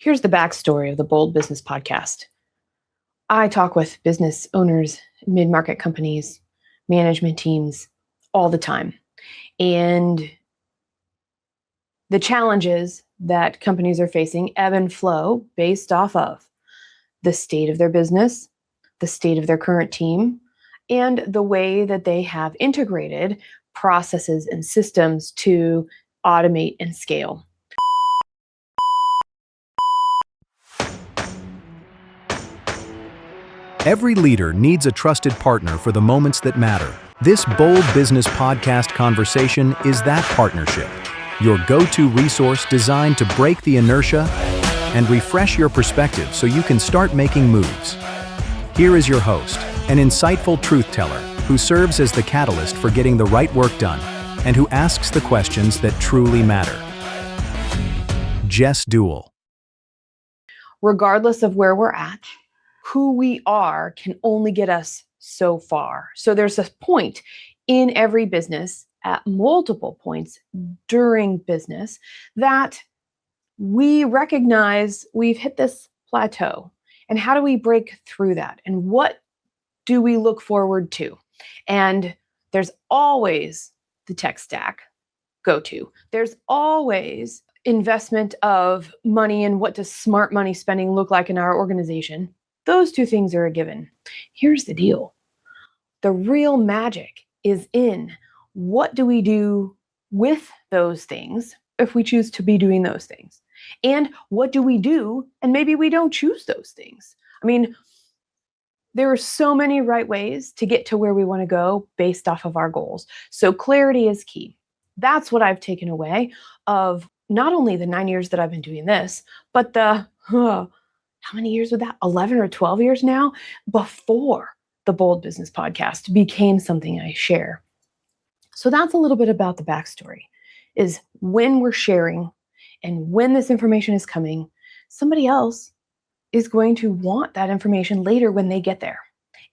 Here's the backstory of the Bold Business podcast. I talk with business owners, mid-market companies, management teams all the time. And the challenges that companies are facing ebb and flow based off of the state of their business, the state of their current team, and the way that they have integrated processes and systems to automate and scale. Every leader needs a trusted partner for the moments that matter. This Bold Business podcast conversation is that partnership. Your go-to resource designed to break the inertia and refresh your perspective so you can start making moves. Here is your host, an insightful truth teller who serves as the catalyst for getting the right work done and who asks the questions that truly matter. Jess Dewell. Regardless of where we're at, who we are can only get us so far. So there's a point in every business, at multiple points during business, that we recognize we've hit this plateau. And how do we break through that? And what do we look forward to? And there's always the tech stack go-to. There's always investment of money and what does smart money spending look like in our organization. Those two things are a given. Here's the deal. The real magic is in what do we do with those things if we choose to be doing those things? And what do we do and maybe we don't choose those things? I mean, there are so many right ways to get to where we want to go based off of our goals. So clarity is key. That's what I've taken away of not only the 9 years that I've been doing this, but how many years was that? 11 or 12 years now before the Bold Business podcast became something I share. So that's a little bit about the backstory, is when we're sharing and when this information is coming, somebody else is going to want that information later when they get there.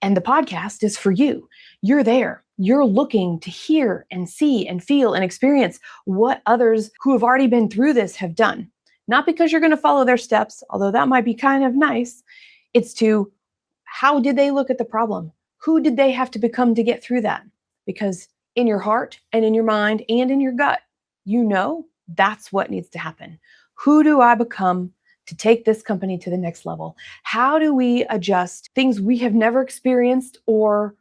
And the podcast is for you. You're there. You're looking to hear and see and feel and experience what others who have already been through this have done. Not because you're going to follow their steps, although that might be kind of nice. It's to how did they look at the problem? Who did they have to become to get through that? Because in your heart and in your mind and in your gut, you know that's what needs to happen. Who do I become to take this company to the next level? How do we adjust things we have never experienced or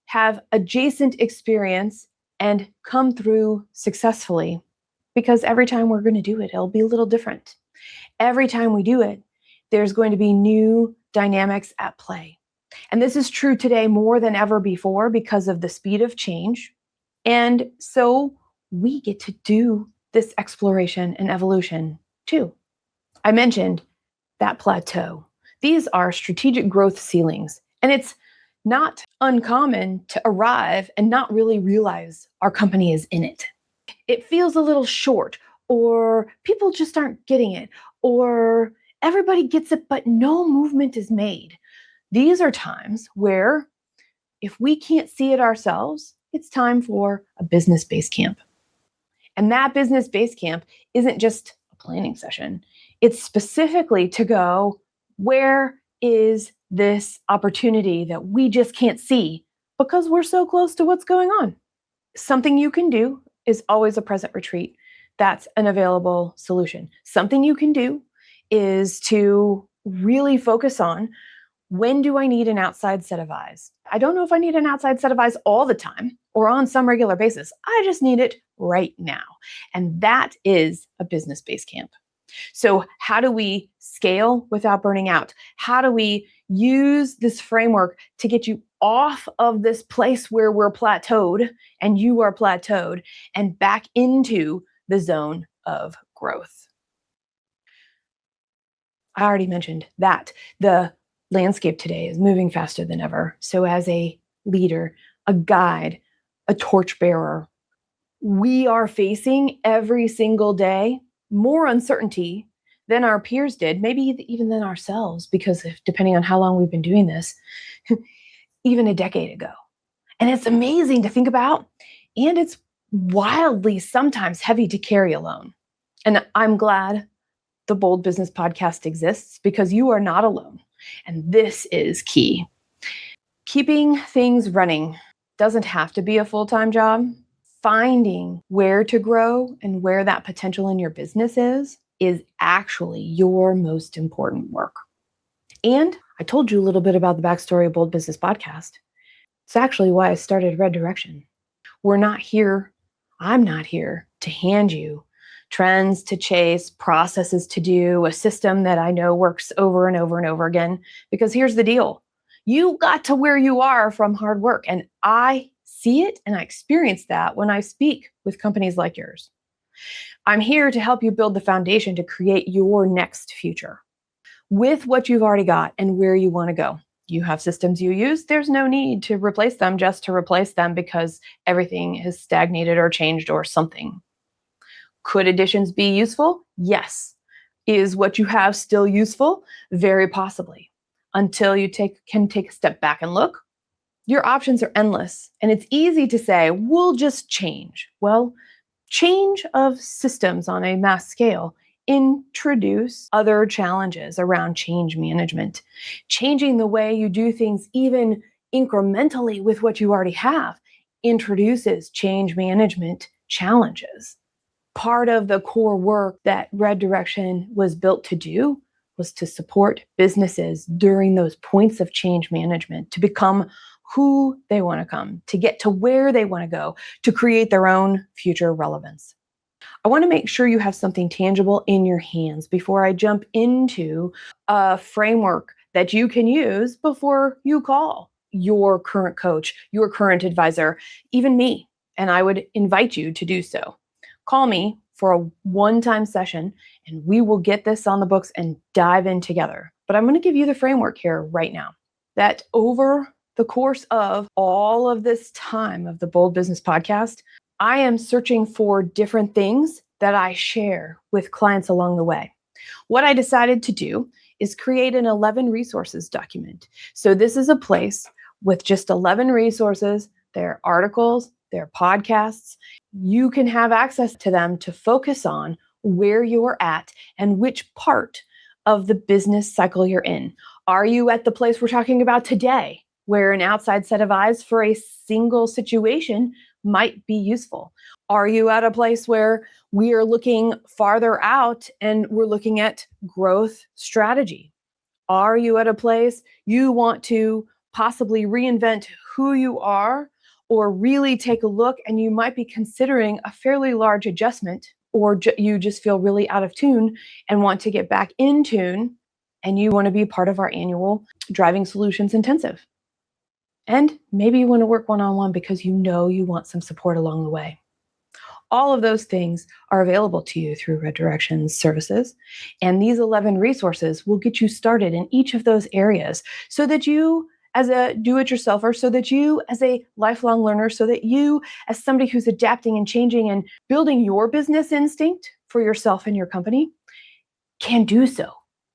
have adjacent experience and come through successfully? Because every time we're going to do it, it'll be a little different. Every time we do it, there's going to be new dynamics at play. And this is true today more than ever before because of the speed of change. And so we get to do this exploration and evolution too. I mentioned that plateau. These are strategic growth ceilings. And it's not uncommon to arrive and not really realize our company is in it. It feels a little short, or people just aren't getting it, or everybody gets it, but no movement is made. These are times where if we can't see it ourselves, it's time for a business Basecamp. And that business Basecamp isn't just a planning session. It's specifically to go, where is this opportunity that we just can't see because we're so close to what's going on? Something you can do is always a present retreat. That's an available solution. Something you can do is to really focus on, when do I need an outside set of eyes? I don't know if I need an outside set of eyes all the time or on some regular basis. I just need it right now. And that is a business Basecamp. So how do we scale without burning out? How do we use this framework to get you off of this place where we're plateaued and you are plateaued and back into the zone of growth? I already mentioned that the landscape today is moving faster than ever. So as a leader, a guide, a torchbearer, we are facing every single day more uncertainty than our peers did, maybe even than ourselves, because depending on how long we've been doing this, even a decade ago. And it's amazing to think about, and it's wildly sometimes heavy to carry alone. And I'm glad the Bold Business Podcast exists because you are not alone. And this is key. Keeping things running doesn't have to be a full-time job. Finding where to grow and where that potential in your business is actually your most important work. And I told you a little bit about the backstory of Bold Business Podcast. It's actually why I started Red Direction. I'm not here to hand you trends to chase, processes to do, a system that I know works over and over and over again. Because here's the deal. You got to where you are from hard work. And I see it and I experience that when I speak with companies like yours. I'm here to help you build the foundation to create your next future with what you've already got and where you want to go. You have systems you use. There's no need to replace them just to replace them because everything has stagnated or changed or something. Could additions be useful? Yes. Is what you have still useful? Very possibly. Until you can take a step back and look, your options are endless. And it's easy to say, we'll just change. Well, change of systems on a mass scale introduce other challenges around change management. Changing the way you do things, even incrementally with what you already have, introduces change management challenges. Part of the core work that Red Direction was built to do was to support businesses during those points of change management to become who they want to come, to get to where they want to go, to create their own future relevance. I want to make sure you have something tangible in your hands before I jump into a framework that you can use before you call your current coach, your current advisor, even me. And I would invite you to do so. Call me for a one-time session and we will get this on the books and dive in together. But I'm going to give you the framework here right now that over the course of all of this time of the Bold Business Podcast, I am searching for different things that I share with clients along the way. What I decided to do is create an 11 resources document. So this is a place with just 11 resources. They're articles, they're podcasts. You can have access to them to focus on where you're at and which part of the business cycle you're in. Are you at the place we're talking about today, where an outside set of eyes for a single situation might be useful? Are you at a place where we are looking farther out and we're looking at growth strategy? Are you at a place you want to possibly reinvent who you are or really take a look and you might be considering a fairly large adjustment, or you just feel really out of tune and want to get back in tune and you want to be part of our annual Driving Solutions Intensive? And maybe you want to work one-on-one because you know you want some support along the way. All of those things are available to you through Red Direction's services. And these 11 resources will get you started in each of those areas so that you, as a do-it-yourselfer, so that you, as a lifelong learner, so that you, as somebody who's adapting and changing and building your business instinct for yourself and your company, can do so.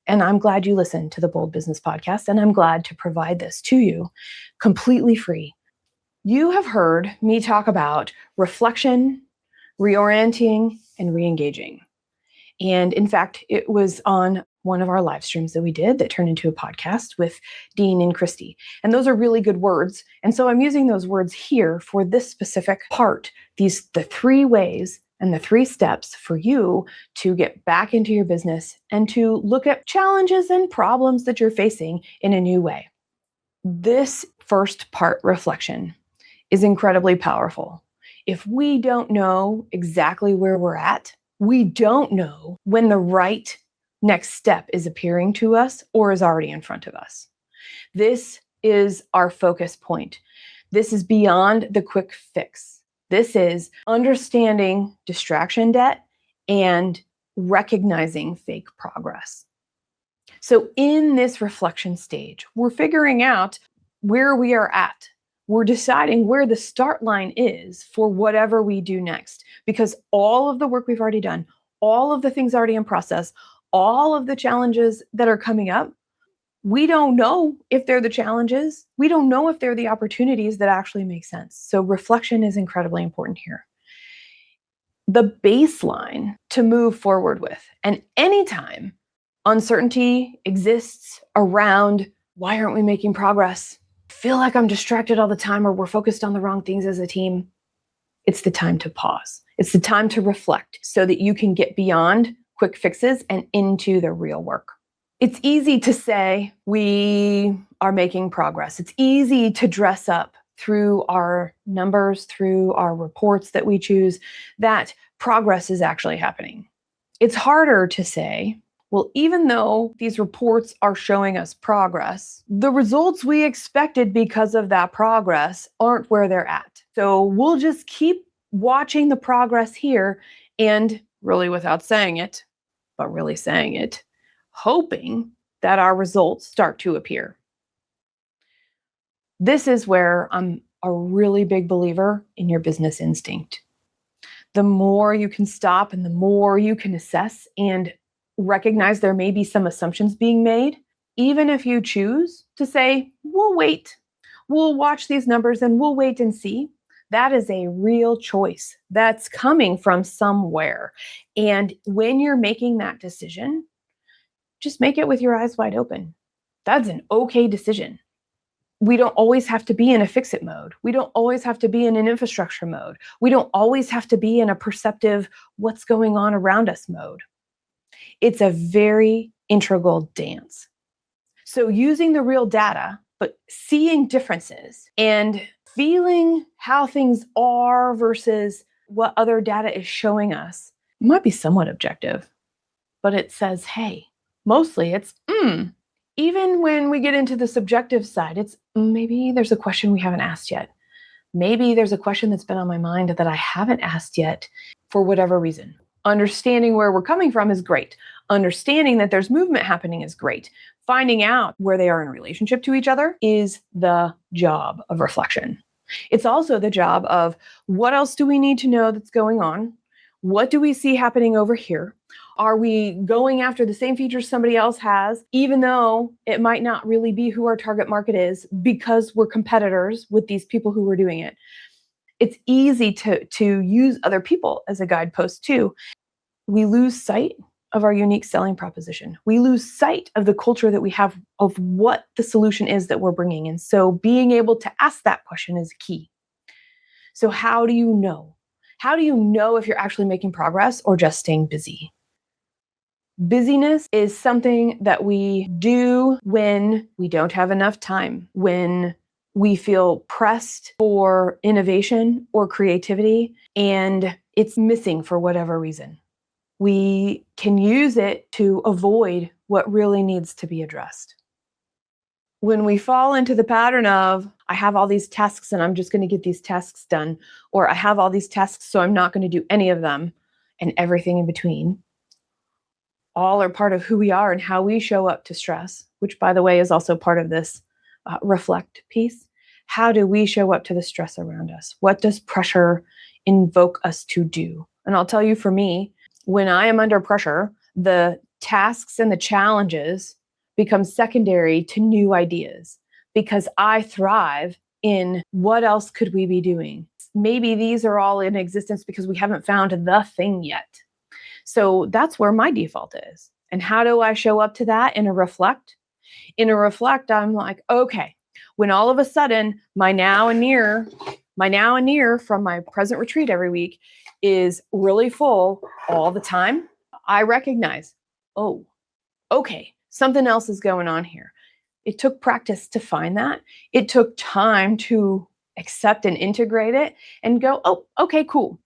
And I'm glad you listened to the Bold Business Podcast, and I'm glad to provide this to you completely free. You have heard me talk about reflection, reorienting, and reengaging. And in fact, it was on one of our live streams that we did that turned into a podcast with Dean and Christy. And those are really good words. And so I'm using those words here for this specific part, the 3 ways and the 3 steps for you to get back into your business and to look at challenges and problems that you're facing in a new way. This first part, reflection, is incredibly powerful. If we don't know exactly where we're at, we don't know when the right next step is appearing to us or is already in front of us. This is our focus point. This is beyond the quick fix. This is understanding distraction debt and recognizing fake progress. So in this reflection stage, we're figuring out where we are at. We're deciding where the start line is for whatever we do next, because all of the work we've already done, all of the things already in process, all of the challenges that are coming up, we don't know if they're the challenges. We don't know if they're the opportunities that actually make sense. So reflection is incredibly important here. the baseline to move forward with. And anytime uncertainty exists around, why aren't we making progress? Feel like I'm distracted all the time, or we're focused on the wrong things as a team. It's the time to pause. It's the time to reflect so that you can get beyond quick fixes and into the real work. It's easy to say we are making progress. It's easy to dress up through our numbers, through our reports that we choose, that progress is actually happening. It's harder to say, well, even though these reports are showing us progress, the results we expected because of that progress aren't where they're at. So we'll just keep watching the progress here and, really without saying it, but really saying it, hoping that our results start to appear. This is where I'm a really big believer in your business instinct. The more you can stop and the more you can assess and recognize there may be some assumptions being made, even if you choose to say, we'll wait, we'll watch these numbers and we'll wait and see. That is a real choice that's coming from somewhere. And when you're making that decision, just make it with your eyes wide open. That's an okay decision. We don't always have to be in a fix-it mode. We don't always have to be in an infrastructure mode. We don't always have to be in a perceptive, what's going on around us mode. It's a very integral dance. So using the real data, but seeing differences and feeling how things are versus what other data is showing us might be somewhat objective, but it says, hey, mostly it's, even when we get into the subjective side, it's maybe there's a question we haven't asked yet. Maybe there's a question that's been on my mind that I haven't asked yet for whatever reason. Understanding where we're coming from is great. Understanding that there's movement happening is great. Finding out where they are in relationship to each other is the job of reflection. It's also the job of, what else do we need to know that's going on? What do we see happening over here? Are we going after the same features somebody else has, even though it might not really be who our target market is, because we're competitors with these people who are doing it? It's easy to use other people as a guidepost too. We lose sight of our unique selling proposition. We lose sight of the culture that we have of what the solution is that we're bringing in. So being able to ask that question is key. So how do you know? How do you know if you're actually making progress or just staying busy? Busyness is something that we do when we don't have enough time, when we feel pressed for innovation or creativity, and it's missing for whatever reason. We can use it to avoid what really needs to be addressed. When we fall into the pattern of, I have all these tasks and I'm just going to get these tasks done, or I have all these tasks so I'm not going to do any of them, and everything in between, all are part of who we are and how we show up to stress, which, by the way, is also part of this reflect piece. How do we show up to the stress around us? What does pressure invoke us to do? And I'll tell you, for me, when I am under pressure, the tasks and the challenges become secondary to new ideas, because I thrive in what else could we be doing? Maybe these are all in existence because we haven't found the thing yet. So that's where my default is. And how do I show up to that in a reflect? In a reflect, I'm like, okay, when all of a sudden my now and near from my present retreat every week is really full all the time, I recognize, oh, okay, something else is going on here. It took practice to find that. It took time to accept and integrate it and go, oh, okay, cool.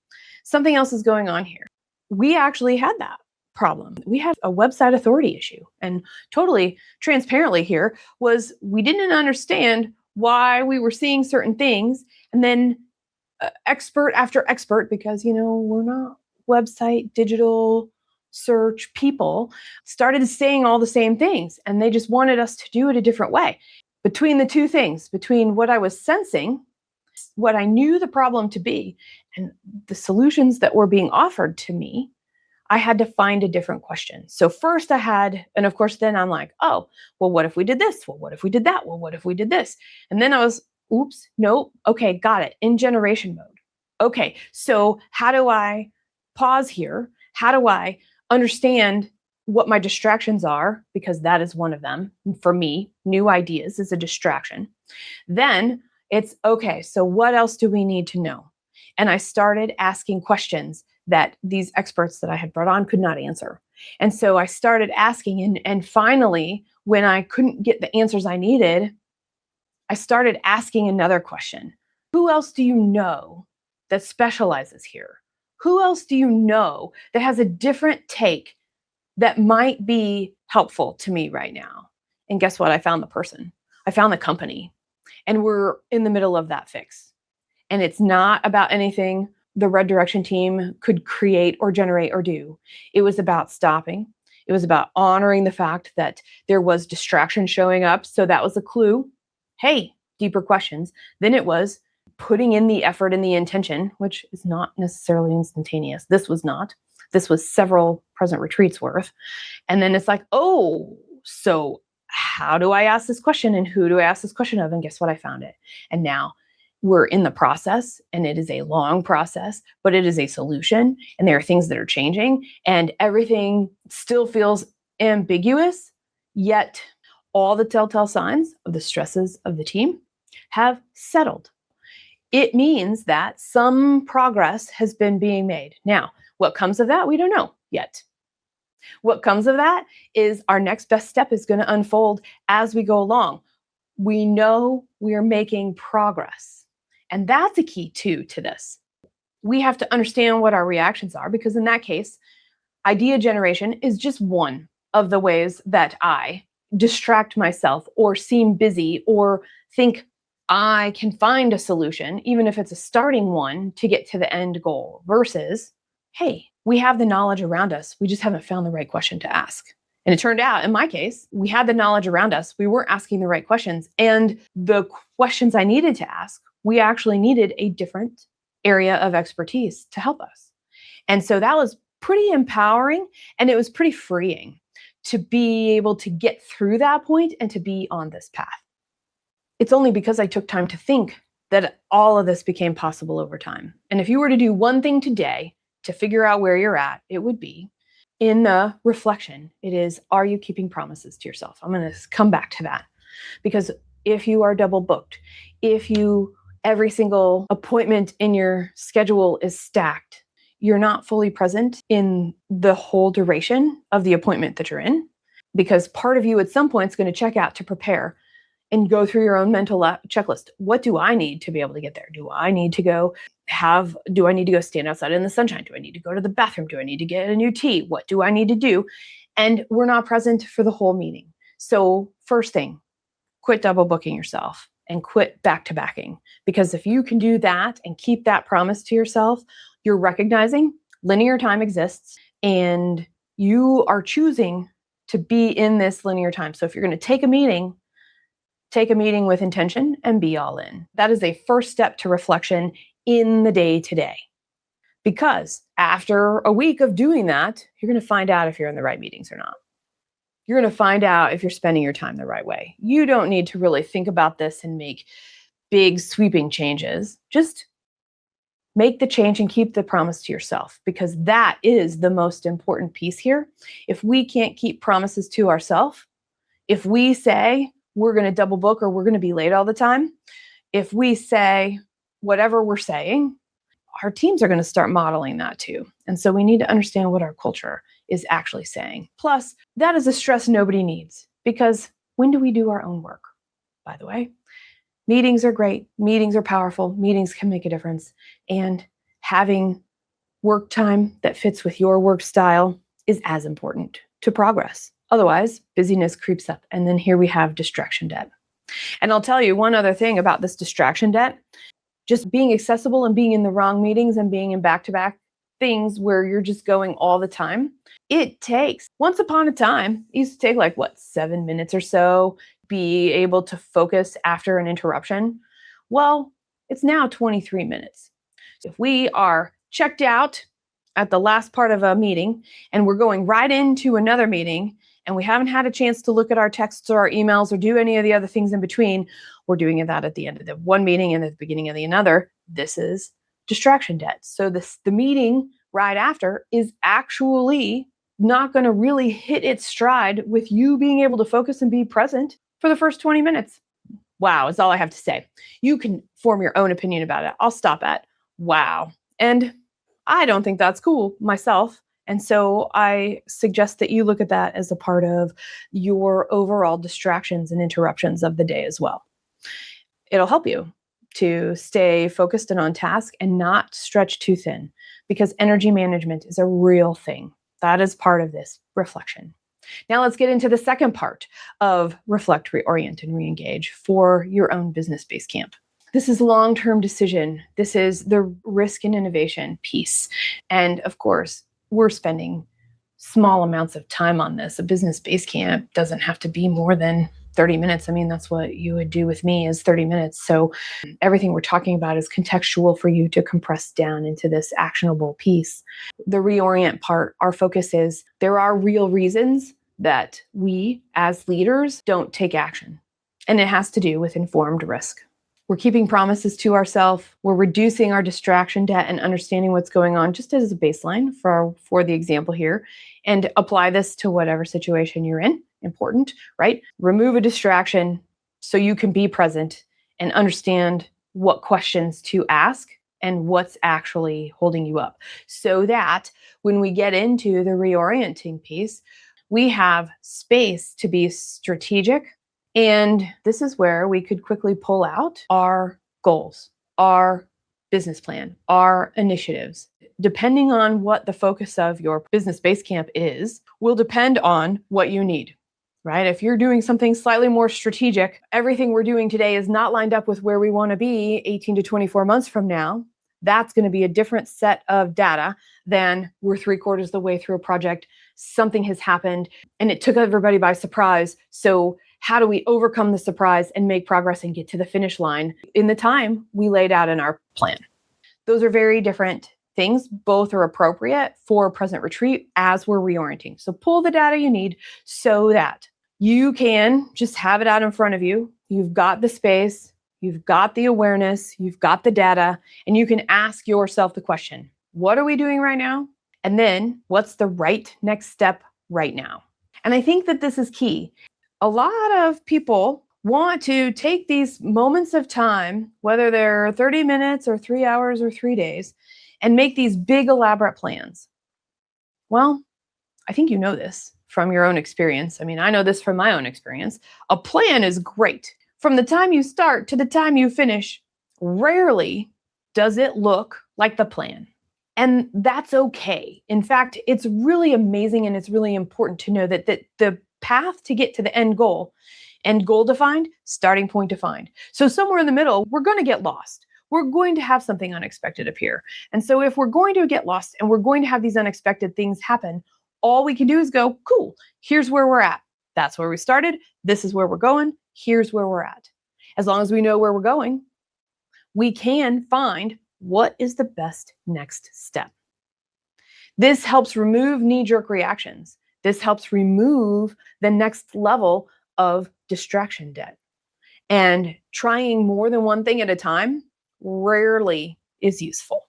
Something else is going on here. We actually had that problem. We had a website authority issue, and totally transparently here was we didn't understand why we were seeing certain things. And then expert after expert, because, we're not website, digital search people, started saying all the same things, and they just wanted us to do it a different way. Between the two things, between what I was sensing, what I knew the problem to be, and the solutions that were being offered to me, I had to find a different question. So first and of course, then I'm like, oh, well, what if we did this? Well, what if we did that? Well, what if we did this? And then I was, oops, nope. Okay, got it. In generation mode. Okay, so how do I pause here? How do I understand what my distractions are? Because that is one of them. For me, new ideas is a distraction. Then it's okay, so what else do we need to know? And I started asking questions that these experts that I had brought on could not answer. And so I started asking, and finally, when I couldn't get the answers I needed, I started asking another question. Who else do you know that specializes here? Who else do you know that has a different take that might be helpful to me right now? And guess what? I found the person. I found the company. And we're in the middle of that fix. And it's not about anything the Red Direction team could create or generate or do. It was about stopping. It was about honoring the fact that there was distraction showing up. So that was a clue. Hey, deeper questions. Then it was putting in the effort and the intention, which is not necessarily instantaneous. This was not. This was several present retreats worth. And then it's like, oh, so how do I ask this question and who do I ask this question of? And guess what? I found it. And now we're in the process, and it is a long process, but it is a solution. And there are things that are changing, and everything still feels ambiguous, yet all the telltale signs of the stresses of the team have settled. It means that some progress has been being made. Now, what comes of that? We don't know yet. What comes of that is our next best step is going to unfold as we go along. We know we are making progress. And that's a key too to this. We have to understand what our reactions are, because in that case, idea generation is just one of the ways that I distract myself or seem busy or think I can find a solution, even if it's a starting one, to get to the end goal, versus, hey, we have the knowledge around us. We just haven't found the right question to ask. And it turned out, in my case, we had the knowledge around us. We weren't asking the right questions. And the questions I needed to ask, we actually needed a different area of expertise to help us. And so that was pretty empowering, and it was pretty freeing to be able to get through that point and to be on this path. It's only because I took time to think that all of this became possible over time. And if you were to do one thing today to figure out where you're at, it would be in the reflection. It is, are you keeping promises to yourself? I'm going to come back to that, because if you are double booked, if every single appointment in your schedule is stacked, you're not fully present in the whole duration of the appointment that you're in, because part of you at some point is going to check out to prepare and go through your own mental checklist. What do I need to be able to get there? Do I need to go stand outside in the sunshine? Do I need to go to the bathroom? Do I need to get a new tea? What do I need to do? And we're not present for the whole meeting. So first thing, quit double booking yourself and quit back-to-backing. Because if you can do that and keep that promise to yourself, you're recognizing linear time exists and you are choosing to be in this linear time. So if you're going to take a meeting with intention and be all in. That is a first step to reflection in the day-to-day. Because after a week of doing that, you're going to find out if you're in the right meetings or not. You're going to find out if you're spending your time the right way. You don't need to really think about this and make big sweeping changes. Just make the change and keep the promise to yourself, because that is the most important piece here. If we can't keep promises to ourselves, if we say we're going to double book or we're going to be late all the time, if we say whatever we're saying, our teams are going to start modeling that too. And so we need to understand what our culture is actually saying. Plus, that is a stress nobody needs, because when do we do our own work? By the way, meetings are great. Meetings are powerful. Meetings can make a difference. And having work time that fits with your work style is as important to progress. Otherwise, busyness creeps up. And then here we have distraction debt. And I'll tell you one other thing about this distraction debt. Just being accessible and being in the wrong meetings and being in back-to-back things where you're just going all the time. It takes, once upon a time, it used to take 7 minutes or so, be able to focus after an interruption. Well, it's now 23 minutes. So if we are checked out at the last part of a meeting and we're going right into another meeting and we haven't had a chance to look at our texts or our emails or do any of the other things in between, we're doing that at the end of the one meeting and at the beginning of the another. This is distraction debt. So the meeting right after is actually not going to really hit its stride with you being able to focus and be present for the first 20 minutes. Wow, is all I have to say. You can form your own opinion about it. I'll stop at wow. And I don't think that's cool myself. And so I suggest that you look at that as a part of your overall distractions and interruptions of the day as well. It'll help you to stay focused and on task and not stretch too thin, because energy management is a real thing. That is part of this reflection. Now let's get into the second part of reflect, reorient, and reengage for your own Business Basecamp. This is long-term decision. This is the risk and innovation piece. And of course, we're spending small amounts of time on this. A Business Basecamp doesn't have to be more than 30 minutes. I mean, that's what you would do with me is 30 minutes. So everything we're talking about is contextual for you to compress down into this actionable piece. The reorient part, our focus is there are real reasons that we as leaders don't take action. And it has to do with informed risk. We're keeping promises to ourselves. We're reducing our distraction debt and understanding what's going on just as a baseline for the example here, and apply this to whatever situation you're in. Important, right? Remove a distraction so you can be present and understand what questions to ask and what's actually holding you up. So that when we get into the reorienting piece, we have space to be strategic. And this is where we could quickly pull out our goals, our business plan, our initiatives. Depending on what the focus of your Business Basecamp is, will depend on what you need, right? If you're doing something slightly more strategic, everything we're doing today is not lined up with where we want to be 18 to 24 months from now. That's going to be a different set of data than we're 3/4 of the way through a project. Something has happened and it took everybody by surprise. So how do we overcome the surprise and make progress and get to the finish line in the time we laid out in our plan? Those are very different things. Both are appropriate for present retreat as we're reorienting. So pull the data you need so that you can just have it out in front of you. You've got the space, you've got the awareness, you've got the data, and you can ask yourself the question, what are we doing right now? And then what's the right next step right now? And I think that this is key. A lot of people want to take these moments of time, whether they're 30 minutes or 3 hours or 3 days, and make these big elaborate plans. Well, I think you know this from your own experience. I mean, I know this from my own experience. A plan is great. From the time you start to the time you finish, rarely does it look like the plan. And that's okay. In fact, it's really amazing and it's really important to know that the path to get to the end goal defined, starting point defined. So somewhere in the middle, we're going to get lost. We're going to have something unexpected appear. And so if we're going to get lost and we're going to have these unexpected things happen, all we can do is go, cool, here's where we're at. That's where we started. This is where we're going. Here's where we're at. As long as we know where we're going, we can find what is the best next step. This helps remove knee-jerk reactions. This helps remove the next level of distraction debt. And trying more than one thing at a time rarely is useful.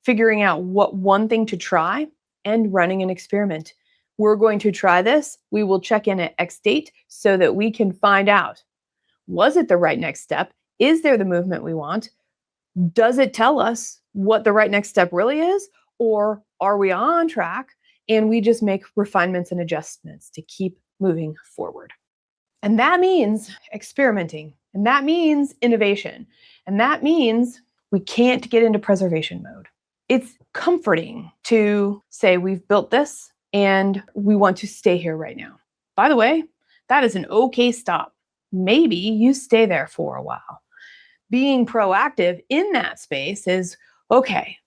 Figuring out what one thing to try and running an experiment. We're going to try this. We will check in at X date so that we can find out, was it the right next step? Is there the movement we want? Does it tell us what the right next step really is? Or are we on track and we just make refinements and adjustments to keep moving forward? And that means experimenting. And that means innovation. And that means we can't get into preservation mode. It's comforting to say we've built this and we want to stay here right now. By the way, that is an okay stop. Maybe you stay there for a while. Being proactive in that space is, okay,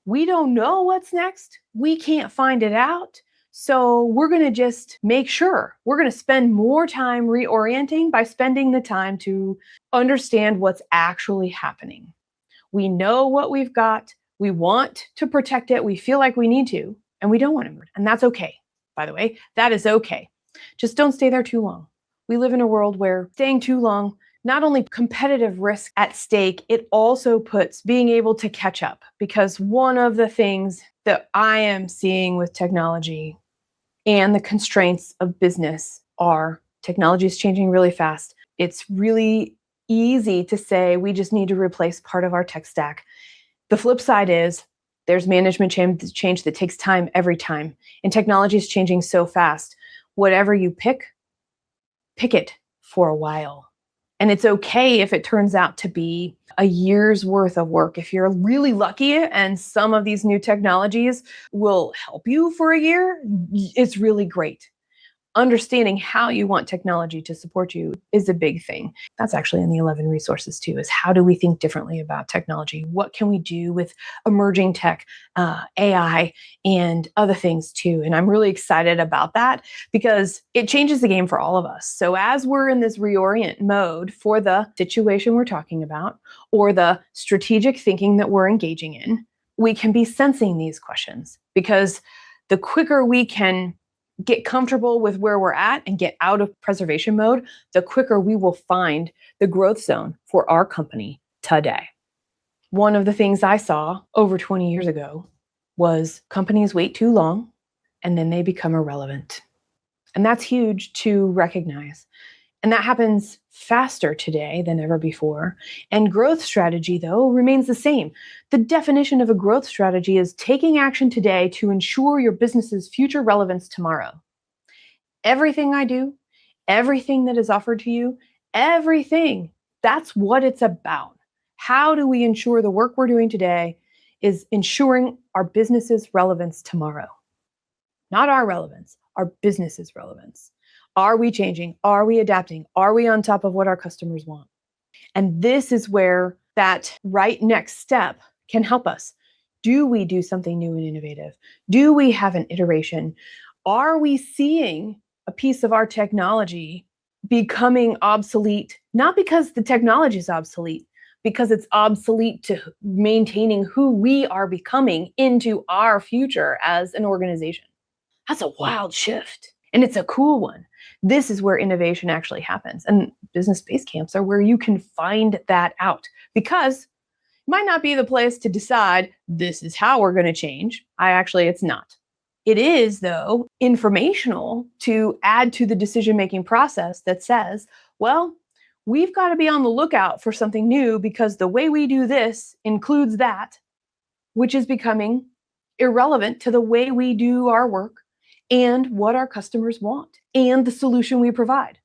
we don't know what's next. We can't find it out. So we're going to just make sure we're going to spend more time reorienting by spending the time to understand what's actually happening. We know what we've got. We want to protect it. We feel like we need to, and we don't want to. And that's okay. By the way, that is okay. Just don't stay there too long. We live in a world where staying too long, not only competitive risk at stake, it also puts being able to catch up, because one of the things that I am seeing with technology and the constraints of business are technology is changing really fast. It's really easy to say we just need to replace part of our tech stack. The flip side is there's management change that takes time every time. And technology is changing so fast. Whatever you pick it for a while. And it's okay if it turns out to be a year's worth of work. If you're really lucky and some of these new technologies will help you for a year, it's really great. Understanding how you want technology to support you is a big thing. That's actually in the 11 resources too, is how do we think differently about technology? What can we do with emerging tech, AI, and other things too? And I'm really excited about that because it changes the game for all of us. So as we're in this reorient mode for the situation we're talking about, or the strategic thinking that we're engaging in, we can be sensing these questions because the quicker we can get comfortable with where we're at and get out of preservation mode, the quicker we will find the growth zone for our company today. One of the things I saw over 20 years ago was companies wait too long and then they become irrelevant. And that's huge to recognize. And that happens faster today than ever before. And growth strategy, though, remains the same. The definition of a growth strategy is taking action today to ensure your business's future relevance tomorrow. Everything I do, everything that is offered to you, everything, that's what it's about. How do we ensure the work we're doing today is ensuring our business's relevance tomorrow? Not our relevance, our business's relevance. Are we changing? Are we adapting? Are we on top of what our customers want? And this is where that right next step can help us. Do we do something new and innovative? Do we have an iteration? Are we seeing a piece of our technology becoming obsolete? Not because the technology is obsolete, because it's obsolete to maintaining who we are becoming into our future as an organization. That's a wild shift. And it's a cool one. This is where innovation actually happens. And business base camps are where you can find that out because it might not be the place to decide this is how we're going to change. It's not. It is, though, informational to add to the decision-making process that says, well, we've got to be on the lookout for something new because the way we do this includes that, which is becoming irrelevant to the way we do our work and what our customers want and the solution we provide.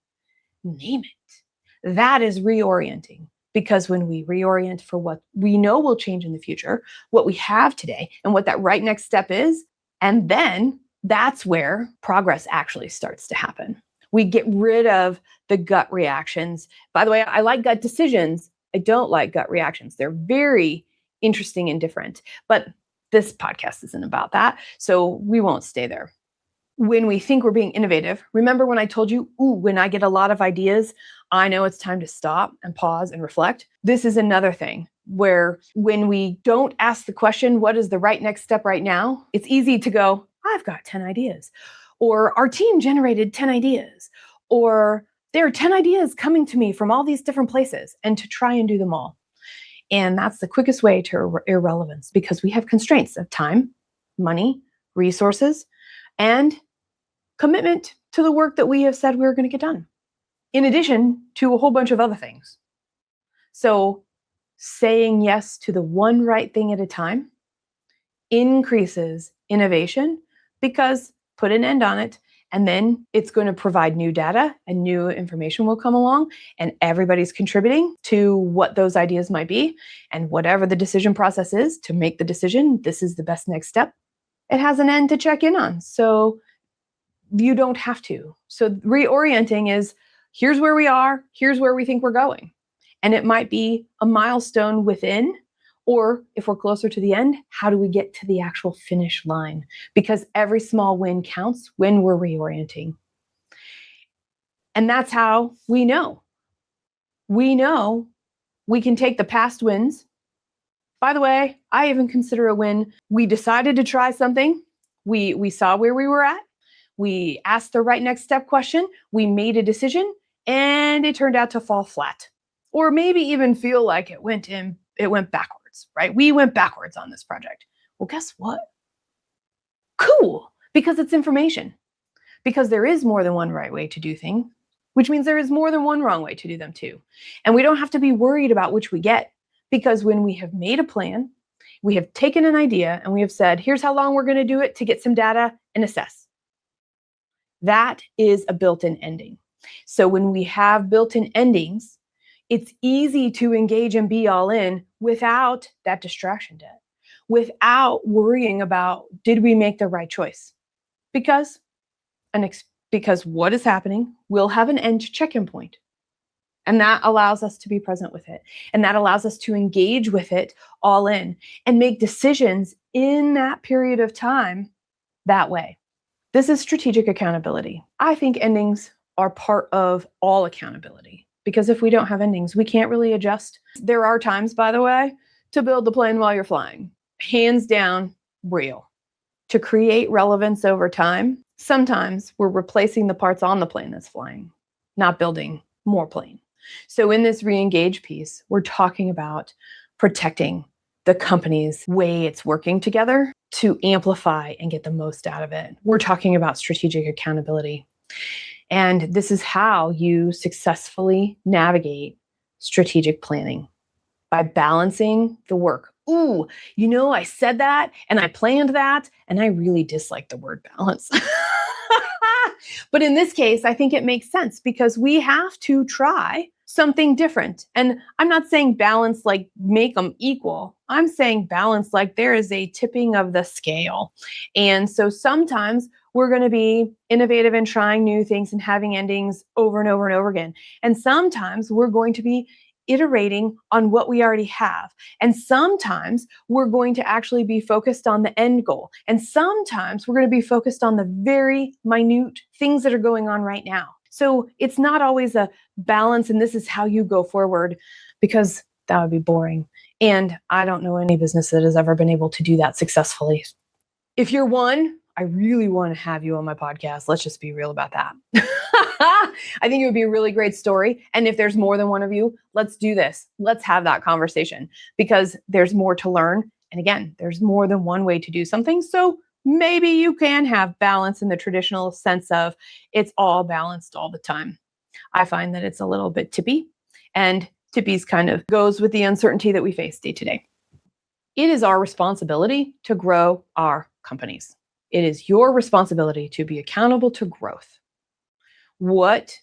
Name it. That is reorienting. Because when we reorient for what we know will change in the future, what we have today, and what that right next step is, and then that's where progress actually starts to happen. We get rid of the gut reactions. By the way, I like gut decisions. I don't like gut reactions. They're very interesting and different. But this podcast isn't about that, so we won't stay there. When we think we're being innovative, remember when I told you, when I get a lot of ideas, I know it's time to stop and pause and reflect. This is another thing where when we don't ask the question, what is the right next step right now? It's easy to go, I've got 10 ideas. Or our team generated 10 ideas. Or there are 10 ideas coming to me from all these different places and to try and do them all. And that's the quickest way to irrelevance because we have constraints of time, money, resources, and commitment to the work that we have said we were going to get done, in addition to a whole bunch of other things. So saying yes to the one right thing at a time increases innovation because put an end on it, and then it's going to provide new data and new information will come along, and everybody's contributing to what those ideas might be. And whatever the decision process is to make the decision, this is the best next step, it has an end to check in on. So you don't have to. So reorienting is here's where we are, here's where we think we're going. And it might be a milestone within, or if we're closer to the end, how do we get to the actual finish line? Because every small win counts when we're reorienting. And that's how we know. We know we can take the past wins. By the way, I even consider a win. We decided to try something. We saw where we were at. We asked the right next step question. We made a decision and it turned out to fall flat. Or maybe even feel like it went backwards, right? We went backwards on this project. Well, guess what? Cool, because it's information. Because there is more than one right way to do things, which means there is more than one wrong way to do them too. And we don't have to be worried about which we get, because when we have made a plan, we have taken an idea and we have said, here's how long we're going to do it to get some data and assess. That is a built-in ending. So when we have built-in endings, it's easy to engage and be all in without that distraction debt, without worrying about, did we make the right choice? Because what is happening will have an end check-in point. And that allows us to be present with it. And that allows us to engage with it all in and make decisions in that period of time that way. This is strategic accountability. I think endings are part of all accountability, because if we don't have endings, we can't really adjust. There are times, by the way, to build the plane while you're flying. Hands down, real. To create relevance over time, sometimes we're replacing the parts on the plane that's flying, not building more plane. So in this re-engage piece, we're talking about protecting the company's way it's working together to amplify and get the most out of it. We're talking about strategic accountability. And this is how you successfully navigate strategic planning, by balancing the work. Ooh, I said that and I planned that, and I really dislike the word balance. But in this case, I think it makes sense, because we have to try something different. And I'm not saying balance like make them equal. I'm saying balance like there is a tipping of the scale. And so sometimes we're going to be innovative and trying new things and having endings over and over and over again. And sometimes we're going to be iterating on what we already have. And sometimes we're going to actually be focused on the end goal. And sometimes we're going to be focused on the very minute things that are going on right now. So it's not always a balance and this is how you go forward, because that would be boring. And I don't know any business that has ever been able to do that successfully. If you're one, I really want to have you on my podcast. Let's just be real about that. I think it would be a really great story. And if there's more than one of you, let's do this. Let's have that conversation, because there's more to learn. And again, there's more than one way to do something. So maybe you can have balance in the traditional sense of it's all balanced all the time. I find that it's a little bit tippy, and tippies kind of goes with the uncertainty that we face day to day. It is our responsibility to grow our companies. It is your responsibility to be accountable to growth. What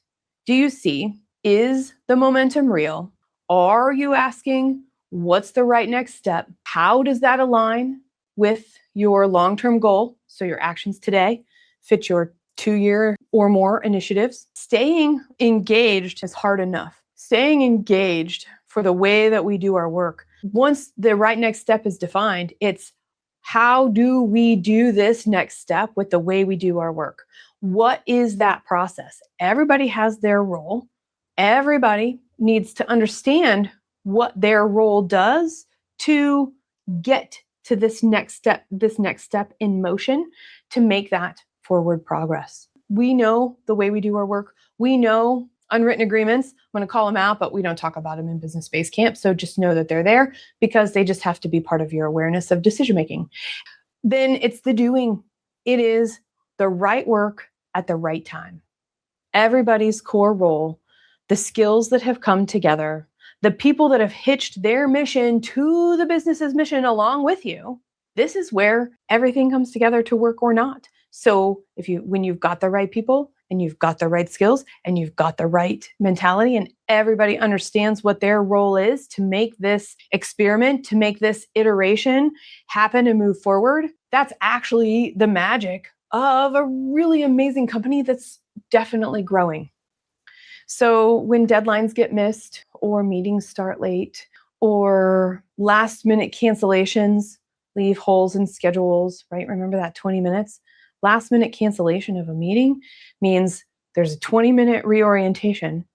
do you see? Is the momentum real? Are you asking, what's the right next step? How does that align with your long-term goal? So your actions today fit your 2-year or more initiatives. Staying engaged is hard enough. Staying engaged for the way that we do our work. Once the right next step is defined, it's how do we do this next step with the way we do our work? What is that process? Everybody has their role. Everybody needs to understand what their role does to get to this next step in motion to make that forward progress. We know the way we do our work. We know unwritten agreements. I'm going to call them out, but we don't talk about them in Business Basecamp. So just know that they're there, because they just have to be part of your awareness of decision making. Then it's the doing. It is the right work at the right time. Everybody's core role, the skills that have come together, the people that have hitched their mission to the business's mission along with you. This is where everything comes together to work or not. So when you've got the right people and you've got the right skills and you've got the right mentality and everybody understands what their role is to make this experiment, to make this iteration happen and move forward, that's actually the magic of a really amazing company that's definitely growing. So when deadlines get missed or meetings start late or last minute cancellations leave holes in schedules, right? Remember that 20 minutes? Last minute cancellation of a meeting means there's a 20-minute reorientation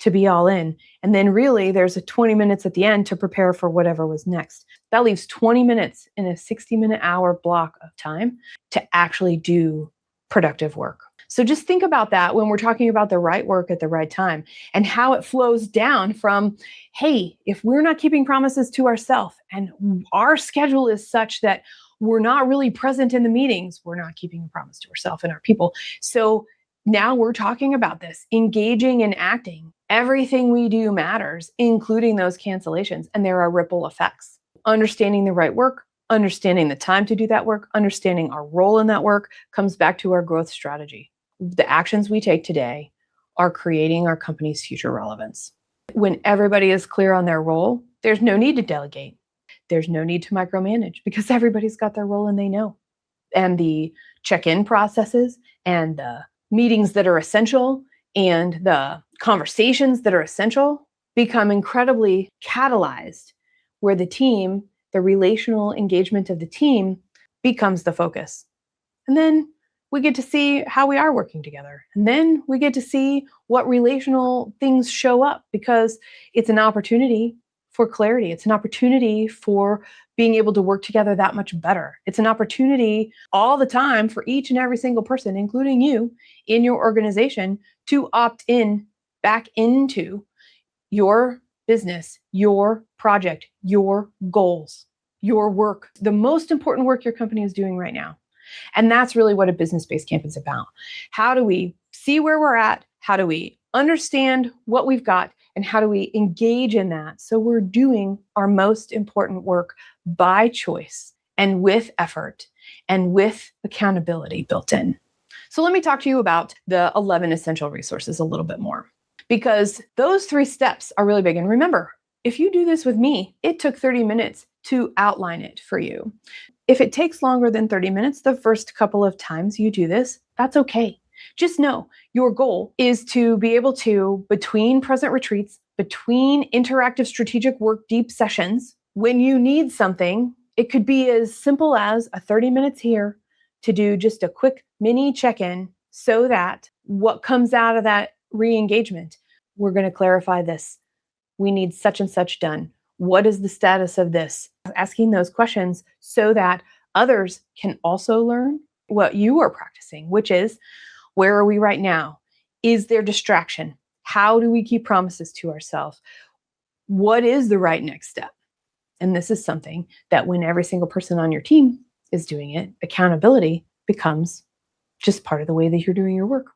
to be all in. And then really there's a 20 minutes at the end to prepare for whatever was next. That leaves 20 minutes in a 60-minute hour block of time to actually do productive work. So just think about that when we're talking about the right work at the right time and how it flows down from, hey, if we're not keeping promises to ourselves and our schedule is such that we're not really present in the meetings, we're not keeping a promise to ourselves and our people. So now we're talking about this, engaging and acting. Everything we do matters, including those cancellations. And there are ripple effects. Understanding the right work, understanding the time to do that work, understanding our role in that work comes back to our growth strategy. The actions we take today are creating our company's future relevance. When everybody is clear on their role, there's no need to delegate. There's no need to micromanage because everybody's got their role and they know. And the check-in processes and the meetings that are essential and the conversations that are essential become incredibly catalyzed, where the team, the relational engagement of the team becomes the focus. And then we get to see how we are working together. And then we get to see what relational things show up, because it's an opportunity for clarity. It's an opportunity for being able to work together that much better. It's an opportunity all the time for each and every single person, including you in your organization, to opt in back into your business, your project, your goals, your work, the most important work your company is doing right now. And that's really what a Business Basecamp is about. How do we see where we're at? How do we understand what we've got? And how do we engage in that so we're doing our most important work by choice and with effort and with accountability built in? So let me talk to you about the 11 essential resources a little bit more, because those 3 steps are really big. And remember, if you do this with me, it took 30 minutes to outline it for you. If it takes longer than 30 minutes the first couple of times you do this, that's okay. Just know your goal is to be able to, between present retreats, between interactive strategic work deep sessions, when you need something, it could be as simple as a 30 minutes here to do just a quick mini check-in, so that what comes out of that re-engagement, we're going to clarify this. We need such and such done. What is the status of this? Asking those questions so that others can also learn what you are practicing, which is, where are we right now? Is there distraction? How do we keep promises to ourselves? What is the right next step? And this is something that when every single person on your team is doing it, accountability becomes just part of the way that you're doing your work.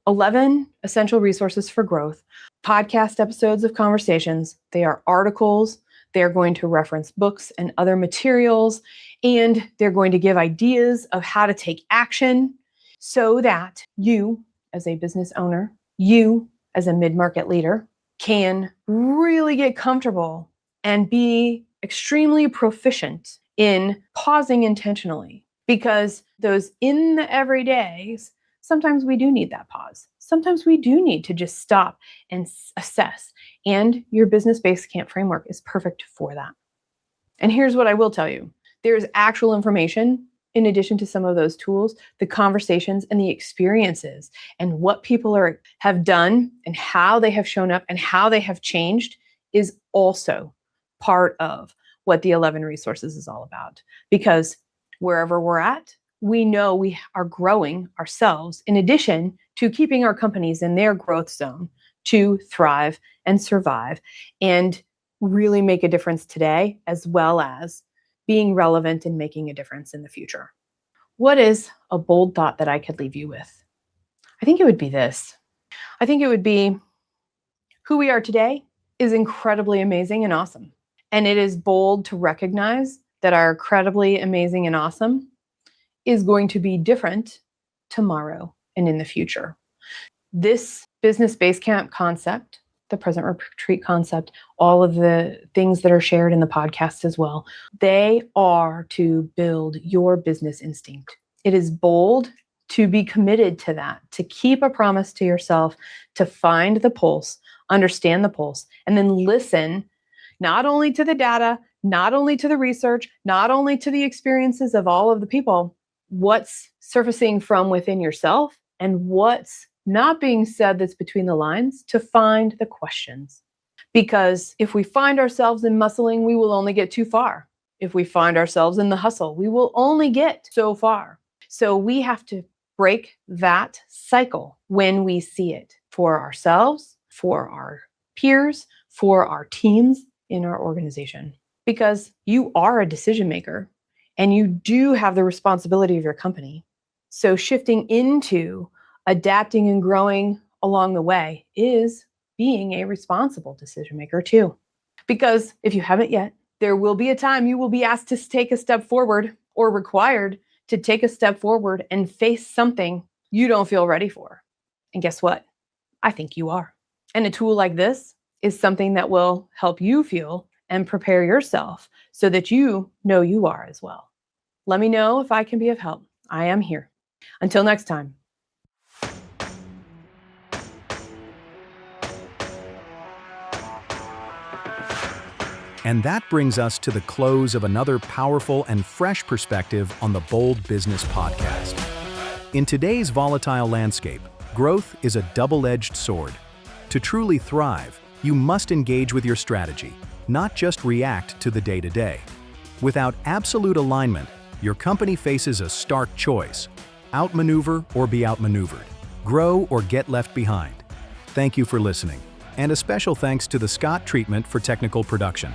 11 essential resources for growth, podcast episodes of conversations. They are articles. They're going to reference books and other materials, and they're going to give ideas of how to take action so that you, as a business owner, you, as a mid-market leader, can really get comfortable and be extremely proficient in pausing intentionally. Because those in the everydays, sometimes we do need that pause. Sometimes we do need to just stop and assess. And your Business Basecamp framework is perfect for that. And here's what I will tell you. There's actual information in addition to some of those tools, the conversations and the experiences and what people have done and how they have shown up and how they have changed is also part of what the 11 resources is all about. Because wherever we're at, we know we are growing ourselves in addition to keeping our companies in their growth zone to thrive and survive and really make a difference today, as well as being relevant and making a difference in the future. What is a bold thought that I could leave you with? I think it would be this. I think it would be, who we are today is incredibly amazing and awesome. And it is bold to recognize that our incredibly amazing and awesome is going to be different tomorrow and in the future. This Business Basecamp concept, the present retreat concept, all of the things that are shared in the podcast as well, they are to build your business instinct. It is bold to be committed to that, to keep a promise to yourself, to find the pulse, understand the pulse, and then listen not only to the data, not only to the research, not only to the experiences of all of the people, what's surfacing from within yourself and what's not being said that's between the lines, to find the questions. Because if we find ourselves in muscling, we will only get too far. If we find ourselves in the hustle, we will only get so far. So we have to break that cycle when we see it for ourselves, for our peers, for our teams in our organization. Because you are a decision maker and you do have the responsibility of your company. So shifting into adapting and growing along the way is being a responsible decision maker too. Because if you haven't yet, there will be a time you will be asked to take a step forward or required to take a step forward and face something you don't feel ready for. And guess what? I think you are. And a tool like this is something that will help you feel and prepare yourself so that you know you are as well. Let me know if I can be of help. I am here. Until next time. And that brings us to the close of another powerful and fresh perspective on the Bold Business Podcast. In today's volatile landscape, growth is a double-edged sword. To truly thrive, you must engage with your strategy, not just react to the day-to-day. Without absolute alignment, your company faces a stark choice: outmaneuver or be outmaneuvered, grow or get left behind. Thank you for listening, and a special thanks to the Scott Treatment for technical production.